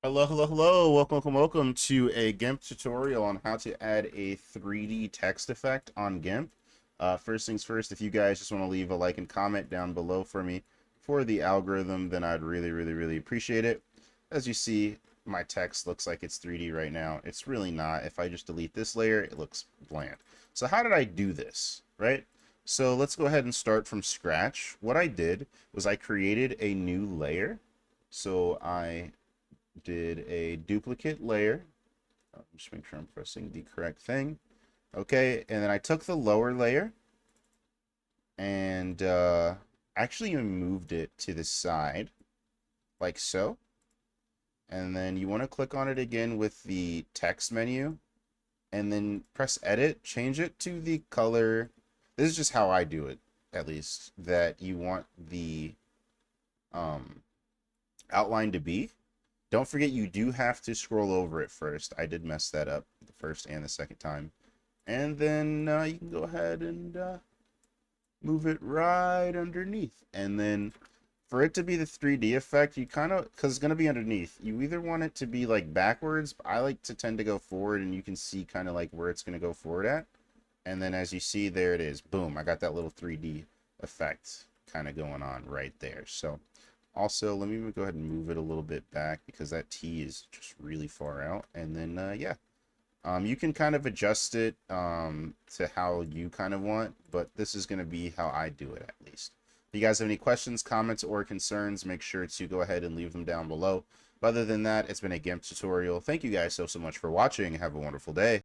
Hello, hello, hello. Welcome to a GIMP tutorial on how to add a 3D text effect on GIMP. First things first, if you guys just want to leave a like and comment down below for me for the algorithm, then I'd really appreciate it. As you see, my text looks like it's 3D right now. It's really not. If I just delete this layer, it looks bland. So how did I do this, right? So let's go ahead and start from scratch. What I did was I created a new layer. So I did a duplicate layer. Just make sure I'm pressing the correct thing. Okay, and then I took the lower layer and actually even moved it to the side, like so. And then you want to click on it again with the text menu, and then press edit, change it to the color. This is just how I do it, at least, that you want the outline to be. Don't forget, you do have to scroll over it first. I did mess that up the first and the second time. And then you can go ahead and move it right underneath. And then for it to be the 3D effect, you kind of, because it's going to be underneath, you either want it to be like backwards. I like to tend to go forward, and you can see kind of like where it's going to go forward at. And then as you see, there it is. Boom, I got that little 3D effect kind of going on right there. So also, let me go ahead and move it a little bit back because that T is just really far out. And then, yeah, you can kind of adjust it to how you kind of want, but this is going to be how I do it at least. If you guys have any questions, comments, or concerns, make sure to go ahead and leave them down below. But other than that, it's been a GIMP tutorial. Thank you guys so much for watching. Have a wonderful day.